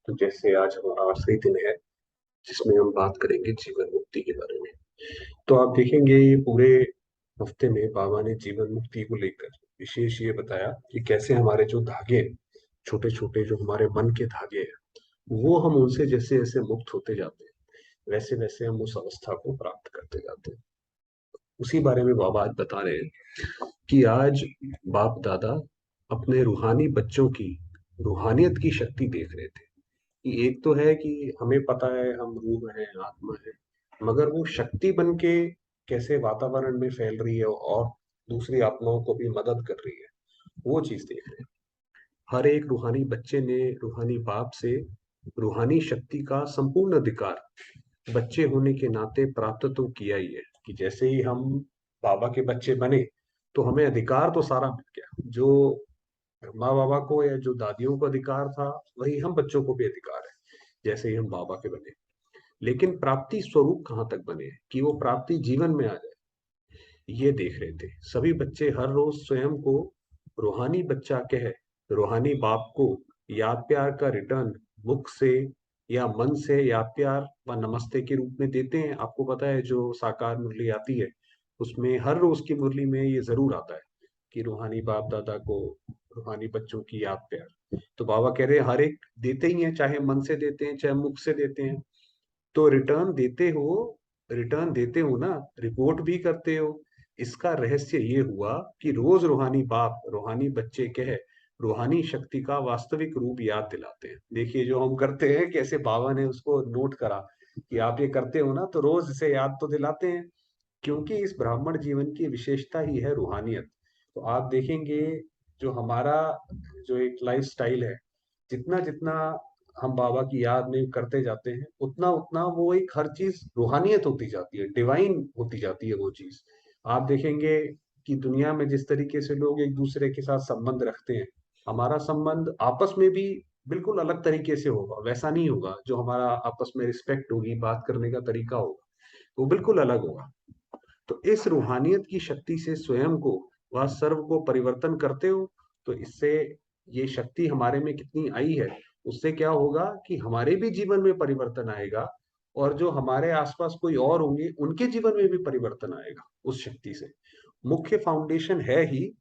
तो जैसे आज हमारा आखिरी दिन है जिसमें हम बात करेंगे जीवन मुक्ति के बारे में। तो आप देखेंगे ये पूरे हफ्ते में बाबा ने जीवन मुक्ति को लेकर विशेष ये बताया कि कैसे हमारे जो धागे हैं, छोटे छोटे जो हमारे मन के धागे हैं, वो हम उनसे जैसे जैसे मुक्त होते जाते हैं वैसे वैसे हम उस अवस्था को प्राप्त करते जाते हैं। उसी बारे में बाबा आज बता रहे हैं कि आज बाप दादा अपने रूहानी बच्चों की रूहानियत की शक्ति देख रहे थे कि एक तो है कि हमें पता है हम रूह हैं, आत्मा है, मगर वो शक्ति बन के कैसे वातावरण में फैल रही है और दूसरी आत्माओं को भी मदद कर रही है, वो चीज देख रहे हैं। हर एक रूहानी बच्चे ने रूहानी बाप से रूहानी शक्ति का संपूर्ण अधिकार बच्चे होने के नाते प्राप्त तो किया ही है कि जैसे ही हम बाबा के बच्चे बने तो हमें अधिकार तो सारा मिल गया। जो माँ बाबा को या जो दादियों को अधिकार था वही हम बच्चों को भी अधिकार है जैसे ही हम बाबा के बने। लेकिन प्राप्ति स्वरूप कहाँ तक बने हैं कि वो प्राप्ति जीवन में आ जाए, ये देख रहे थे। सभी बच्चे हर रोज स्वयं को रूहानी बच्चा कह रूहानी बाप को याद प्यार का रिटर्न मुख से या मन से याद प्यार व नमस्ते के रूप में देते हैं। आपको पता है जो साकार मुरली आती है उसमें हर रोज की मुरली में ये जरूर आता है कि रूहानी बाप दादा को रूहानी बच्चों की याद प्यार। तो बाबा कह रहे हैं हर एक देते ही हैं, चाहे मन से देते हैं चाहे मुख से देते हैं। तो रिटर्न देते हो ना, रिपोर्ट भी करते हो। इसका रहस्य ये हुआ कि रोज रूहानी बाप रूहानी बच्चे कह रूहानी शक्ति का वास्तविक रूप याद दिलाते हैं। देखिए जो हम करते हैं कैसे बाबा ने उसको नोट करा कि आप ये करते हो ना, तो रोज इसे याद तो दिलाते हैं, क्योंकि इस ब्राह्मण जीवन की विशेषता ही है रूहानियत। तो आप देखेंगे जो हमारा जो एक लाइफ स्टाइल है, जितना जितना हम बाबा की याद में करते जाते हैं उतना उतना वो एक हर चीज रूहानियत होती जाती है, डिवाइन होती जाती है वो चीज। आप देखेंगे कि दुनिया में जिस तरीके से लोग एक दूसरे के साथ संबंध रखते हैं, हमारा संबंध आपस में भी बिल्कुल अलग तरीके से होगा। वैसा नहीं होगा जो हमारा आपस में रिस्पेक्ट होगी, बात करने का तरीका होगा, वो बिल्कुल अलग होगा। तो इस रूहानियत की शक्ति से स्वयं को व सर्व को परिवर्तन करते हो। तो इससे ये शक्ति हमारे में कितनी आई है, उससे क्या होगा कि हमारे भी जीवन में परिवर्तन आएगा और जो हमारे आसपास कोई और होंगे उनके जीवन में भी परिवर्तन आएगा उस शक्ति से। मुख्य फाउंडेशन है ही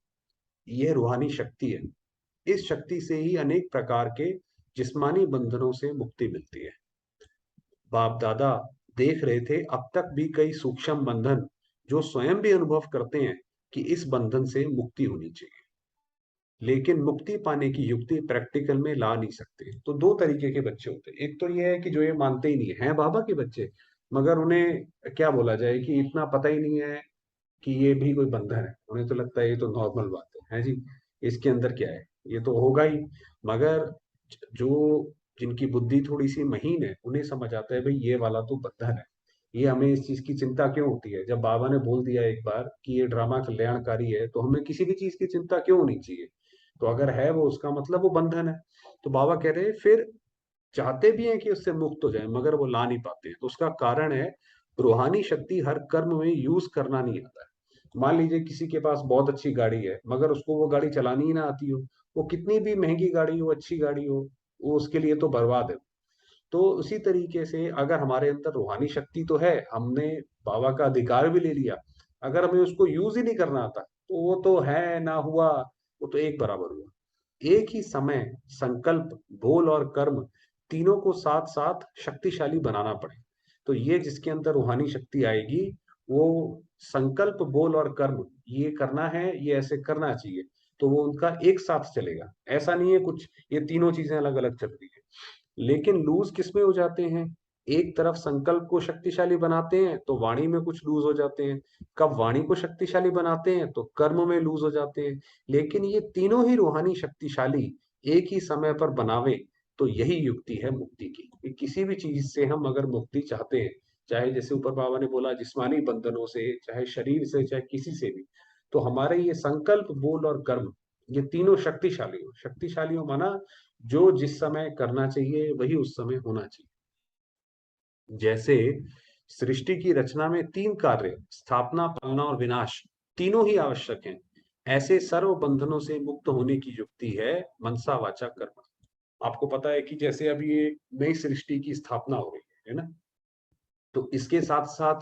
यह रूहानी शक्ति है। इस शक्ति से ही अनेक प्रकार के जिस्मानी बंधनों से मुक्ति मिलती है। बाप दादा देख रहे थे अब तक भी कई सूक्ष्म बंधन जो स्वयं भी अनुभव करते हैं कि इस बंधन से मुक्ति होनी चाहिए, लेकिन मुक्ति पाने की युक्ति प्रैक्टिकल में ला नहीं सकते। तो दो तरीके के बच्चे होते हैं। एक तो ये है कि जो ये मानते ही नहीं है बाबा के बच्चे, मगर उन्हें क्या बोला जाए कि इतना पता ही नहीं है कि ये भी कोई बंधन है। उन्हें तो लगता है ये तो नॉर्मल बात है जी, इसके अंदर क्या है, ये तो होगा ही। मगर जो जिनकी बुद्धि थोड़ी सी महीन है उन्हें समझ आता है भाई ये वाला तो बंधन है। ये हमें इस चीज की चिंता क्यों होती है, जब बाबा ने बोल दिया एक बार कि ये ड्रामा कल्याणकारी है तो हमें किसी भी चीज की चिंता क्यों होनी चाहिए। तो अगर है वो, उसका मतलब वो बंधन है। तो बाबा कह रहे हैं फिर चाहते भी हैं कि उससे मुक्त हो जाए मगर वो ला नहीं पाते हैं। तो उसका कारण है रूहानी शक्ति हर कर्म में यूज करना नहीं आता है। मान लीजिए किसी के पास बहुत अच्छी गाड़ी है मगर उसको वो गाड़ी चलानी ही ना आती हो, वो कितनी भी महंगी गाड़ी हो, अच्छी गाड़ी हो, वो उसके लिए तो बर्बाद है। तो उसी तरीके से अगर हमारे अंदर रूहानी शक्ति तो है, हमने बाबा का अधिकार भी ले लिया, अगर हमें उसको यूज ही नहीं करना आता तो वो तो है ना हुआ, वो तो एक बराबर हुआ। एक ही समय संकल्प, बोल और कर्म तीनों को साथ साथ शक्तिशाली बनाना पड़े। तो ये जिसके अंदर रूहानी शक्ति आएगी, वो संकल्प, बोल और कर्म, ये करना है, ये ऐसे करना चाहिए, तो वो उनका एक साथ चलेगा। ऐसा नहीं है कुछ ये तीनों चीजें अलग अलग चल रही है। लेकिन लूज किसमें हो जाते हैं, एक तरफ संकल्प को शक्तिशाली बनाते हैं तो वाणी में कुछ लूज हो जाते हैं, कब वाणी को शक्तिशाली बनाते हैं तो कर्म में लूज हो जाते हैं। लेकिन ये तीनों ही रूहानी शक्तिशाली एक ही समय पर बनावे तो यही युक्ति है मुक्ति की। कि किसी भी चीज से हम अगर मुक्ति चाहते हैं, चाहे जैसे ऊपर बाबा ने बोला जिस्मानी बंधनों से, चाहे शरीर से, चाहे किसी से भी, तो हमारे ये संकल्प, बोल और कर्म, ये तीनों शक्तिशाली हो माना जो जिस समय करना चाहिए वही उस समय होना चाहिए। जैसे सृष्टि की रचना में तीन कार्य, स्थापना, पालना और विनाश, तीनों ही आवश्यक हैं, ऐसे सर्व बंधनों से मुक्त होने की युक्ति है मनसा वाचा कर्म। आपको पता है कि जैसे अभी ये नई सृष्टि की स्थापना हो रही है ना? तो इसके साथ-साथ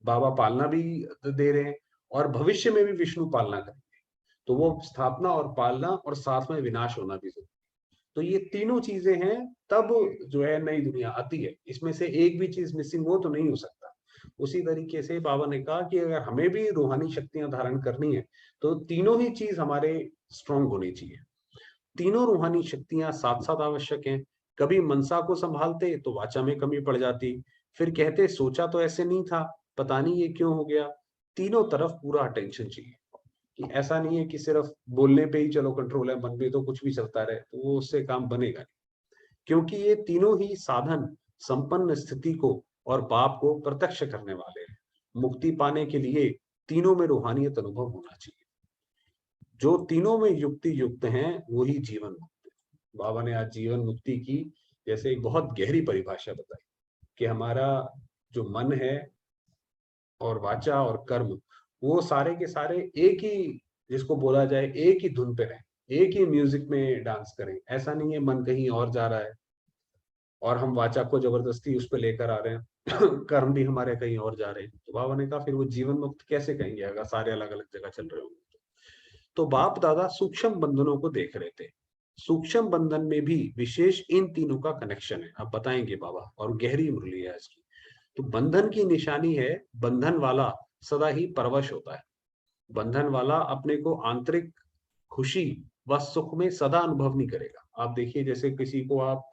बाबा पालना भी दे रहे हैं और भविष्य में भी विष्णु पालना करेंगे। तो वो स्थापना और पालना और साथ में विनाश होना भी ज़रूरी है। तो ये तीनों चीज़ें हैं, तब जो है नई दुनिया आती है। इसमें से एक भी चीज़ मिसिंग हो तो नहीं हो सकता। उसी तरीके से बाबा ने कहा कि अगर हमें भी रूहानी शक्तियाँ धारण करनी है, तो तीनों ही चीज़ हमारे स्ट्रॉन्ग होनी चाहिए। तीनों रूहानी शक्तियाँ साथ-साथ आवश्यक हैं। कभी मनसा को सँभालते तो वाचा में कमी पड़ जाती। फिर कहते सोचा तो ऐसे नहीं था, पता नहीं ये क्यों हो गया। तीनों तरफ पूरा अटेंशन चाहिए, कि ऐसा नहीं है कि सिर्फ बोलने पे ही चलो कंट्रोल है, मन में तो कुछ भी चलता रहे, तो वो उससे काम बनेगा नहीं। क्योंकि ये तीनों ही साधन संपन्न स्थिति को और पाप को प्रत्यक्ष करने वाले हैं। मुक्ति पाने के लिए तीनों में रूहानियत अनुभव होना चाहिए। जो तीनों में युक्ति युक्त हैं, वही जीवन मुक्त है। बाबा ने आज जीवन मुक्ति की जैसे एक बहुत गहरी परिभाषा बताई कि हमारा जो मन है और वाचा और कर्म, वो सारे के सारे एक ही, जिसको बोला जाए एक ही धुन पे रहें, एक ही म्यूजिक में डांस करें। ऐसा नहीं है मन कहीं और जा रहा है और हम वाचा को जबरदस्ती उस पे लेकर आ रहे हैं, कर्म भी हमारे कहीं और जा रहे हैं। तो बाबा ने कहा फिर वो जीवन मुक्त कैसे कहेंगे अगर सारे अलग-अलग जगह चल रहे होंगे। तो बाप दादा सूक्ष्म बंधनों को देख रहे थे। सूक्ष्म बंधन में भी विशेष इन तीनों का कनेक्शन है, अब बताएंगे बाबा, और गहरी मुरली है इसकी। तो बंधन की निशानी है, बंधन वाला सदा ही परवश होता है। बंधन वाला अपने को आंतरिक खुशी व सुख में सदा अनुभव नहीं करेगा। आप देखिए जैसे किसी को आप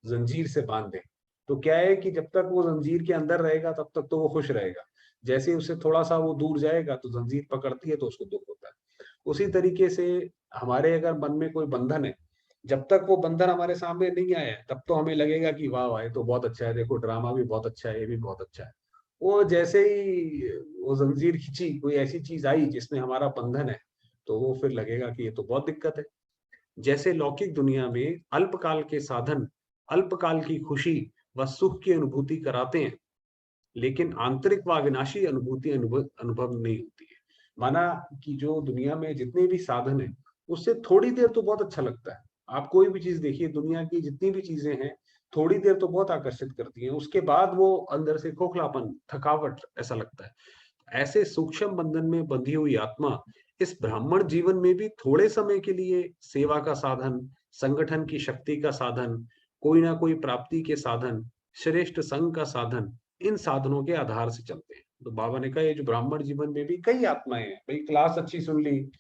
जंजीर से बांध दें, तो क्या है कि जब तक वो जंजीर के अंदर रहेगा तब तक तो वो खुश रहेगा। जैसे ही उससे थोड़ा-सा वो दूर जाएगा तो जंजीर पकड़ती है तो उसको दुःख होता है। उसी तरीके से हमारे अगर मन में कोई बंधन है, जब तक वो बंधन हमारे सामने नहीं आया है, तब तो हमें लगेगा कि वाह! वाह! ये तो बहुत अच्छा है, देखो ड्रामा भी बहुत अच्छा है, ये भी बहुत अच्छा है। वो जैसे ही वो जंजीर खिंची, कोई ऐसी चीज़ आई जिसमें हमारा बंधन है, तो वो फिर लगेगा कि ये तो बहुत दिक्कत है। जैसे लौकिक दुनिया में अल्पकाल के साधन, अल्पकाल की खुशी व सुख की अनुभूति कराते हैं, लेकिन आंतरिक व अविनाशी अनुभूति अनुभव नहीं होती है। माना कि जो दुनिया में जितने भी साधन हैं, उससे थोड़ी देर तो बहुत अच्छा लगता है। आप कोई भी चीज़ देखिए, दुनिया की जितनी भी चीज़ें हैं, थोड़ी देर तो बहुत आकर्षित करती हैं, उसके बाद वो अंदर से खोखलापन, थकावट ऐसा लगता है। ऐसे सूक्ष्म बंधन में बंधी हुई आत्मा इस ब्राह्मण जीवन में भी थोड़े समय के लिए सेवा का साधन, संगठन की शक्ति का साधन, कोई ना कोई प्राप्ति के साधन, श्रेष्ठ संघ का साधन, इन साधनों के आधार से चलते हैं। तो बाबा ने कहा ये जो ब्राह्मण जीवन में भी कई आत्माएं हैं, भाई क्लास अच्छी सुन ली,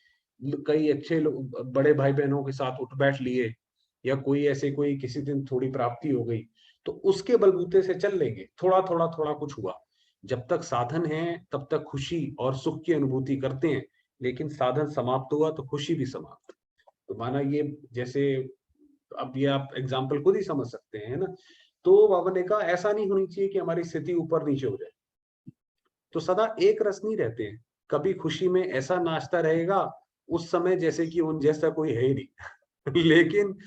कई अच्छे लोग बड़े भाई बहनों के साथ उठ बैठ लिए, या कोई ऐसे कोई किसी दिन थोड़ी प्राप्ति हो गई, तो उसके बलबूते से चल लेंगे, थोड़ा थोड़ा थोड़ा कुछ हुआ। जब तक साधन है तब तक खुशी और सुख की अनुभूति करते हैं, लेकिन साधन समाप्त हुआ तो खुशी भी समाप्त। तो माना ये जैसे, अब ये आप एग्जाम्पल खुद ही समझ सकते हैं ना। तो बाबा ने कहा ऐसा नहीं होनी चाहिए कि हमारी स्थिति ऊपर नीचे हो जाए, तो सदा एक रस नहीं रहते हैं। कभी खुशी में ऐसा नाचता रहेगा उस समय जैसे कि उन जैसा कोई है ही नहीं। लेकिन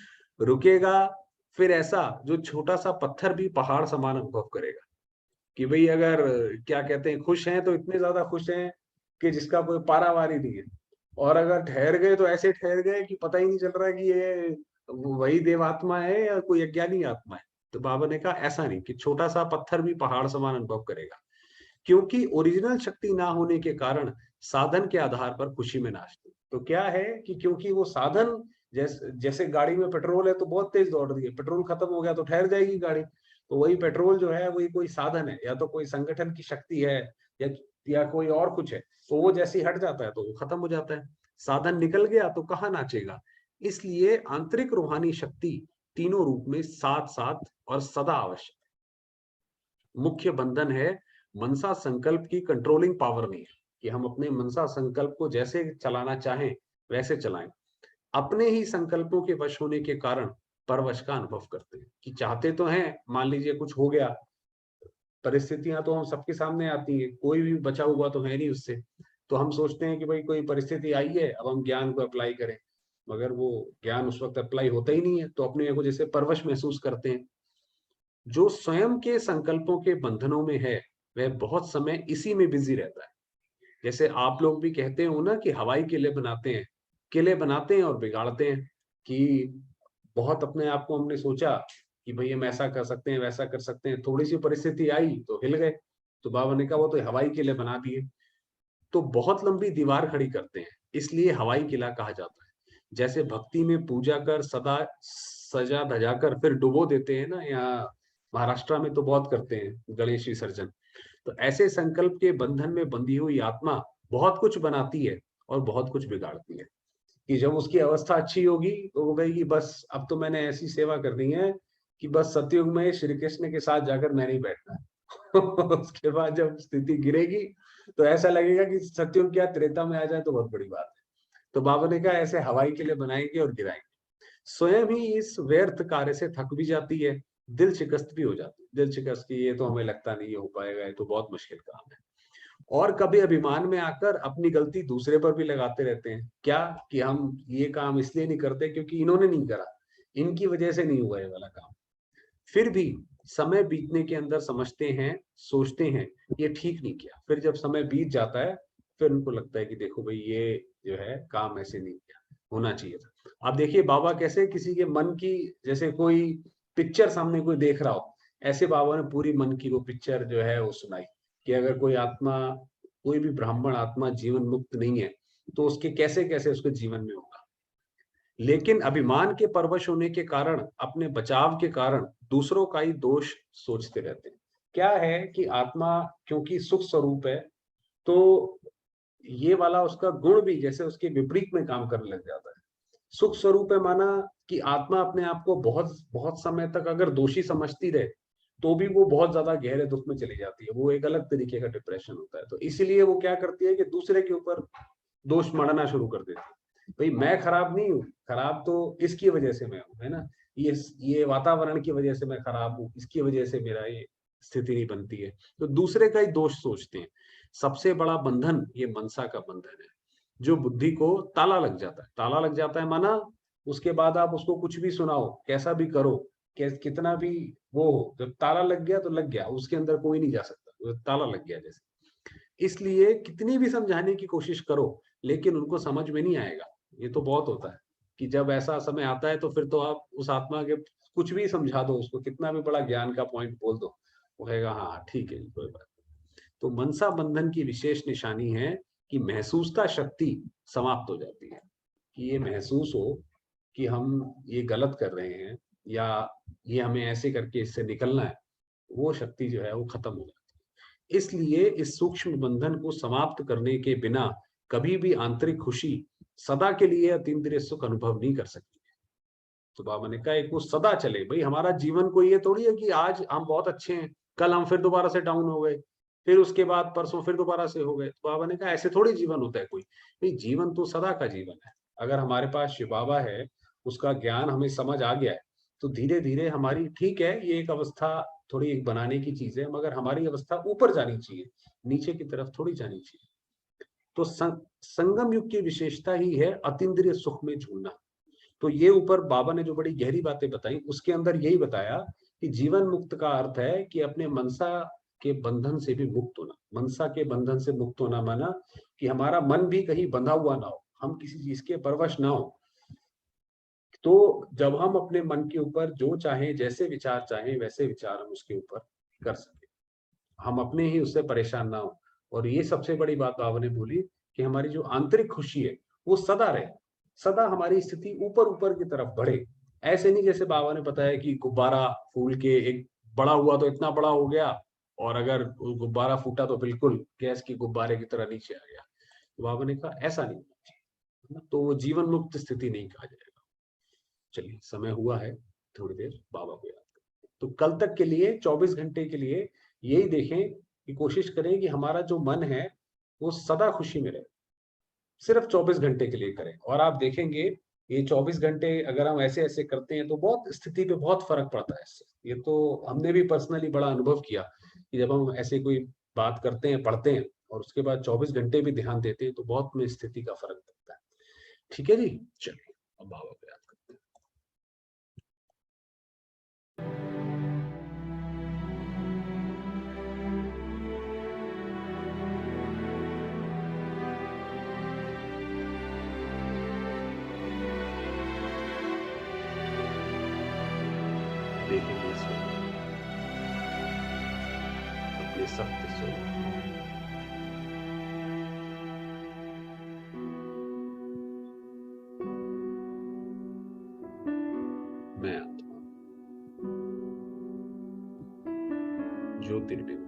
रुकेगा फिर ऐसा जो छोटा सा पत्थर भी पहाड़ समान अनुभव करेगा। कि भई अगर क्या कहते हैं, खुश हैं तो इतने ज़्यादा खुश हैं कि जिसका कोई पारावार ही नहीं है। और अगर ठहर गए तो ऐसे ठहर गए कि पता ही नहीं चल रहा है कि ये वही देवात्मा है या कोई अज्ञानी आत्मा है। तो बाबा ने कहा ऐसा नहीं, कि छोटा-सा पत्थर भी पहाड़ समान अनुभव करेगा। क्योंकि ओरिजिनल शक्ति ना होने के कारण साधन के आधार पर खुशी में नाचते। तो क्या है कि क्योंकि वो साधन, जैसे गाड़ी में पेट्रोल है तो बहुत तेज दौड़ रही है, पेट्रोल खत्म हो गया तो ठहर जाएगी गाड़ी। तो वही पेट्रोल जो है वही कोई साधन है, या तो कोई संगठन की शक्ति है, या या कोई और कुछ है। तो वो जैसे ही हट जाता है तो वो खत्म हो जाता है। साधन निकल गया तो कहाँ नाचेगा। इसलिए आंतरिक रूहानी शक्ति तीनों रूप में साथ साथ और सदा आवश्यक। मुख्य बंधन है मनसा संकल्प की कंट्रोलिंग पावर नहीं है, कि हम अपने मनसा संकल्प को जैसे चलाना चाहें वैसे चलाएं। अपने ही संकल्पों के वश होने के कारण परवश का अनुभव करते हैं, कि चाहते तो हैं, मान लीजिए कुछ हो गया, परिस्थितियां तो हम सबके सामने आती हैं, कोई भी बचा हुआ तो है नहीं उससे। तो हम सोचते हैं कि भाई कोई परिस्थिति आई है, अब हम ज्ञान को अप्लाई करें, मगर वो ज्ञान उस वक्त अप्लाई होता ही नहीं है, तो अपने को जैसे परवश महसूस करते हैं। जो स्वयं के संकल्पों के बंधनों में है, वह बहुत समय इसी में बिजी रहता है। जैसे आप लोग भी कहते हो ना कि हवाई किले बनाते हैं और बिगाड़ते हैं, कि बहुत अपने आप को हमने सोचा कि भाई हम ऐसा कर सकते हैं, वैसा कर सकते हैं, थोड़ी सी परिस्थिति आई तो हिल गए। तो बाबा ने कहा वो तो हवाई किले बना दिए। तो बहुत लंबी दीवार खड़ी करते हैं, इसलिए हवाई किला कहा जाता है। जैसे भक्ति में पूजा कर सदा सजा धजा कर फिर डुबो देते हैं ना, यहाँ महाराष्ट्र में तो बहुत करते हैं गणेश विसर्जन। तो ऐसे संकल्प के बंधन में बंधी हुई आत्मा बहुत कुछ बनाती है और बहुत कुछ बिगाड़ती है। कि जब उसकी अवस्था अच्छी होगी तो वो कहेगी बस अब तो मैंने ऐसी सेवा करनी है कि बस सतयुग में श्री कृष्ण के साथ जाकर मैंने ही बैठना है। उसके बाद जब स्थिति गिरेगी तो ऐसा लगेगा कि सतयुग क्या त्रेता में आ जाए तो बहुत बड़ी बात है। तो बाबा ने कहा ऐसे हवाई के लिए बनाएंगे और गिराएंगे। स्वयं ही इस व्यर्थ कार्य से थक भी जाती है, दिल शिकस्त भी हो जाती है। दिल शिकस्त की ये तो हमें लगता नहीं हो पाएगा, ये तो बहुत मुश्किल काम है। और कभी अभिमान में आकर अपनी गलती दूसरे पर भी लगाते रहते हैं। क्या कि हम ये काम इसलिए नहीं करते क्योंकि इन्होंने नहीं करा, इनकी वजह से नहीं हुआ ये वाला काम। फिर भी समय बीतने के अंदर समझते हैं, सोचते हैं ये ठीक नहीं किया। फिर जब समय बीत जाता है फिर उनको लगता है कि देखो भाई ये जो है काम ऐसे नहीं किया, होना चाहिए था। अब देखिए बाबा कैसे किसी के मन की, जैसे कोई पिक्चर सामने कोई देख रहा हो, ऐसे बाबा ने पूरी मन की वो पिक्चर जो है वो सुनाई कि अगर कोई आत्मा, कोई भी ब्राह्मण आत्मा जीवन मुक्त नहीं है तो उसके कैसे कैसे उसके जीवन में होगा। लेकिन अभिमान के परवश होने के कारण, अपने बचाव के कारण दूसरों का ही दोष सोचते रहते हैं। क्या है कि आत्मा क्योंकि सुख स्वरूप है, तो ये वाला उसका गुण भी जैसे उसके विपरीत में काम करने लग जाता है। सुख स्वरूप है माना कि आत्मा अपने आप को बहुत बहुत समय तक अगर दोषी समझती रहे तो भी वो बहुत ज्यादा गहरे दुख में चली जाती है, वो एक अलग तरीके का डिप्रेशन होता है। तो इसीलिए वो क्या करती है कि दूसरे के ऊपर दोष मढ़ना शुरू कर देती है। भाई मैं खराब नहीं हूँ, खराब तो इसकी वजह से मैं हूँ, है ना, ये वातावरण की वजह से मैं खराब हूँ, इसकी वजह से मेरा ये स्थिति नहीं बनती है। तो दूसरे का ही दोष सोचते हैं। सबसे बड़ा बंधन ये मनसा का बंधन है, जो बुद्धि को ताला लग जाता है। ताला लग जाता है माना उसके बाद आप उसको कुछ भी सुनाओ, कैसा भी करो, कितना भी वो हो, जब ताला लग गया तो लग गया, उसके अंदर कोई नहीं जा सकता, वो ताला लग गया जैसे। इसलिए कितनी भी समझाने की कोशिश करो लेकिन उनको समझ में नहीं आएगा। ये तो बहुत होता है कि जब ऐसा समय आता है तो फिर तो आप उस आत्मा के कुछ भी समझा दो, उसको कितना भी बड़ा ज्ञान का पॉइंट बोल दो, वो कहेगा हाँ ठीक है जी, कोई बात नहीं। तो मनसा बंधन की विशेष निशानी है कि महसूसता शक्ति समाप्त हो जाती है। कि ये महसूस हो कि हम ये गलत कर रहे हैं या ये हमें ऐसे करके इससे निकलना है, वो शक्ति जो है वो खत्म हो जाती है। इसलिए इस सूक्ष्म बंधन को समाप्त करने के बिना कभी भी आंतरिक खुशी सदा के लिए अतीन्द्रिय सुख अनुभव नहीं कर सकती। तो बाबा ने कहा एक वो सदा चले। भाई हमारा जीवन कोई ये थोड़ी है कि आज हम बहुत अच्छे हैं, कल हम फिर दोबारा से डाउन हो गए, फिर उसके बाद परसों फिर दोबारा से हो गए। तो बाबा ने कहा ऐसे थोड़ी जीवन होता है कोई। नहीं, जीवन तो सदा का जीवन है। अगर हमारे पास शिव बाबा है, उसका ज्ञान हमें समझ आ गया है, तो धीरे धीरे हमारी, ठीक है ये एक अवस्था थोड़ी एक बनाने की चीज है, मगर हमारी अवस्था ऊपर जानी चाहिए, नीचे की तरफ थोड़ी जानी चाहिए। तो संगम युग की विशेषता ही है अतीन्द्रिय सुख में झूलना। तो ये ऊपर बाबा ने जो बड़ी गहरी बातें बताई उसके अंदर यही बताया कि जीवन मुक्त का अर्थ है कि अपने मनसा के बंधन से भी मुक्त होना। मनसा के बंधन से मुक्त होना माना कि हमारा मन भी कहीं बंधा हुआ ना हो, हम किसी चीज के परवश ना हो। तो जब हम अपने मन के ऊपर जो चाहें, जैसे विचार चाहें वैसे विचार हम उसके ऊपर कर सके, हम अपने ही उससे परेशान ना हो। और ये सबसे बड़ी बात बाबा ने बोली कि हमारी जो आंतरिक खुशी है वो सदा रहे, सदा हमारी स्थिति ऊपर ऊपर की तरफ बढ़े। ऐसे नहीं जैसे बाबा ने बताया कि गुब्बारा फूल के एक बड़ा हुआ तो इतना बड़ा हो गया, और अगर वो गुब्बारा फूटा तो बिल्कुल गैस की गुब्बारे की तरह नीचे आ गया। तो बाबा ने कहा ऐसा नहीं होना चाहिए, तो वो जीवन मुक्त स्थिति नहीं कहा जाएगा। चलिए समय हुआ है, थोड़ी देर बाबा को याद करें। तो कल तक के लिए 24 घंटे के लिए यही देखें कि कोशिश करें कि हमारा जो मन है वो सदा खुशी में रहे। सिर्फ 24 घंटे के लिए करें और आप देखेंगे ये 24 घंटे अगर हम ऐसे ऐसे करते हैं तो बहुत स्थिति पे बहुत फर्क पड़ता है इससे। ये तो हमने भी पर्सनली बड़ा अनुभव किया कि जब हम ऐसे कोई बात करते हैं, पढ़ते हैं और उसके बाद 24 घंटे भी ध्यान देते हैं तो बहुत में स्थिति का फर्क पड़ता है। ठीक है जी, चलिए अब बाबा को याद करते हैं। देखेंगे स्वयं अपने सत्य स्वरूप। मैं आत्मा ज्योतिर्बिंदु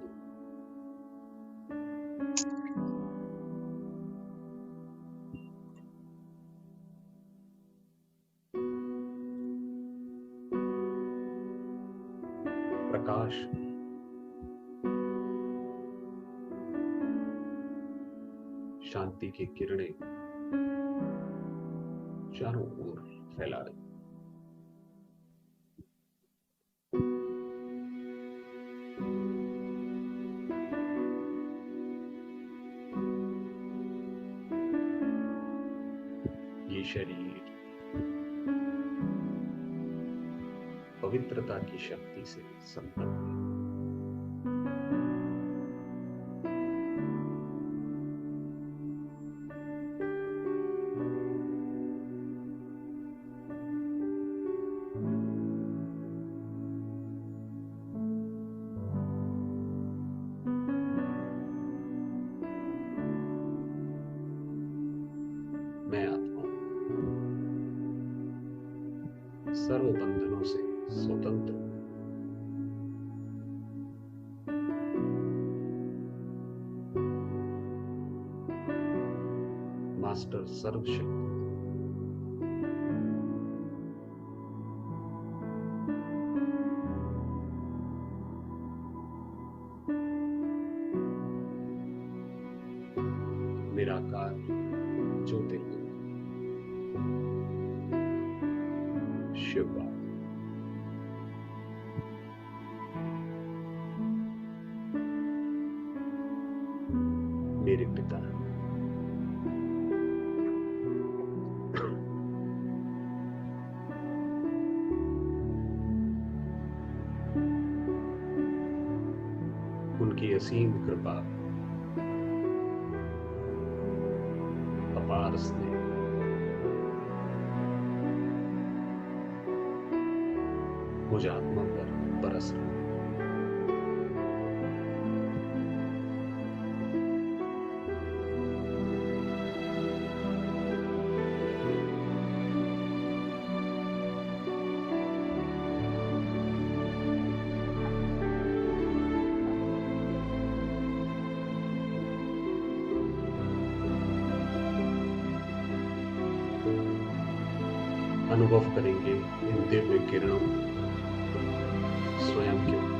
प्रकाश शांति की किरणें चारों ओर फैला रही। ये शरीर पवित्रता की शक्ति से संपन्न है। मैं आत्मा सर्व बंधनों से स्वतंत्र हूं। मास्टर सर्वशक्ति निराकार ज्योतिर्बिंदु शिव बाबा। मेरे पिता उनकी असीम कृपा अपार स्नेह मुझ आत्मा पर बरस रहा है। अनुभव करेंगे इन दिव्य किरणों स्वयं के ऊपर।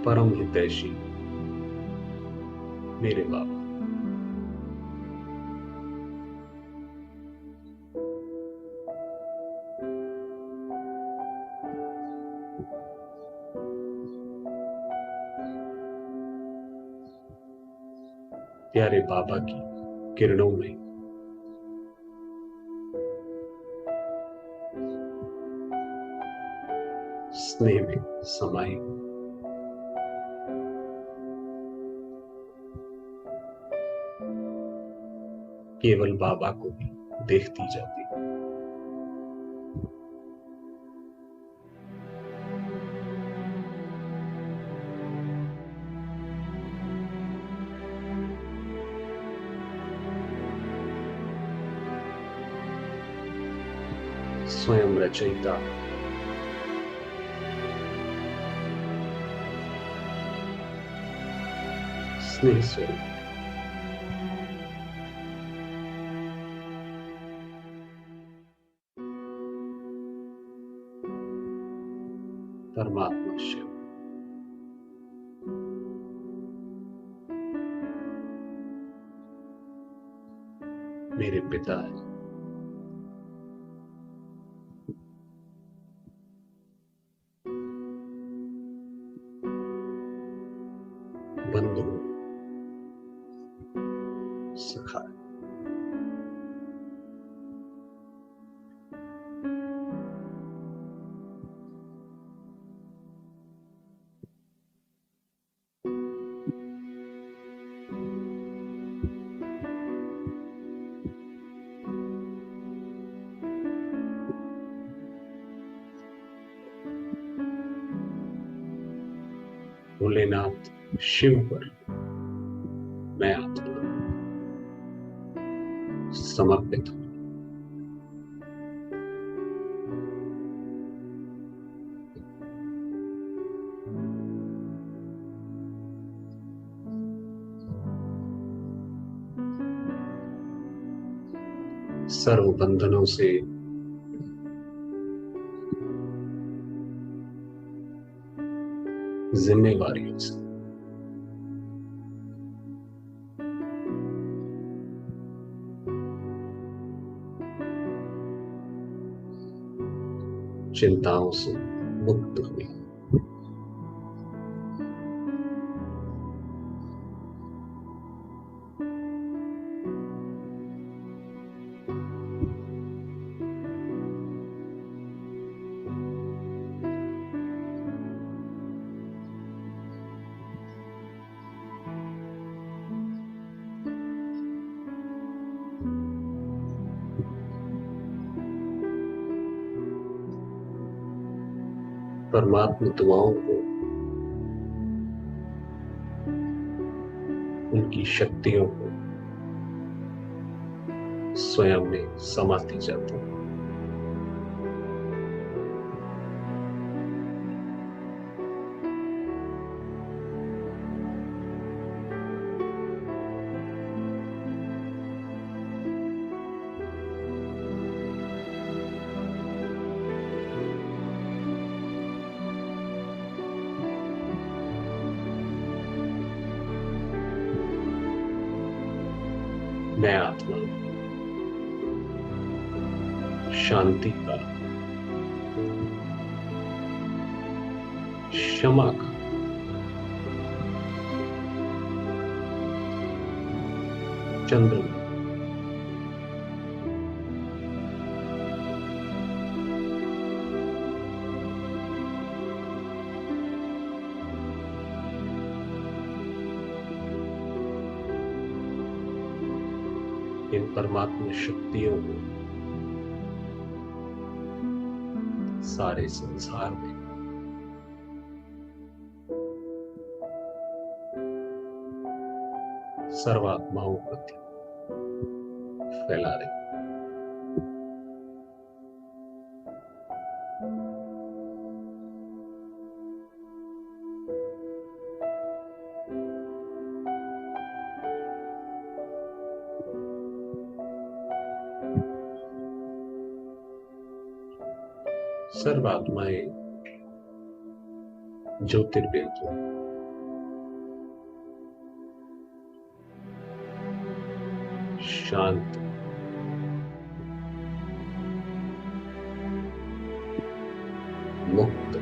परम हितैषी मेरे बाबा, प्यारे बाबा की किरणों में स्नेह में समाई हूं। केवल बाबा को भी देखती जाती हूं। स्वयं रचयिता स्नेह स्वरूप परमात्मा शिव मेरे पिता है। बंधु सखा भोलेनाथ शिव पर मैं आत्मा समर्पित हूं। सर्व बंधनों से जिम्मेवारियों से चिंताओं से मुक्त हुई। परमात्मा दुआओं को उनकी शक्तियों को स्वयं में समाती जाती है। मैं आत्मा शांति का, क्षमा का, चंद्रमा, इन परमात्मा शक्तियों को सारे संसार में सर्वात्माओं प्रति फैला रहे। सर्वात्माएं ज्योतिर्बिंदु शांत, मुक्त,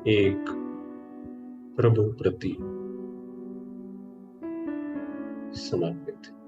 एक प्रभु प्रति समर्पित।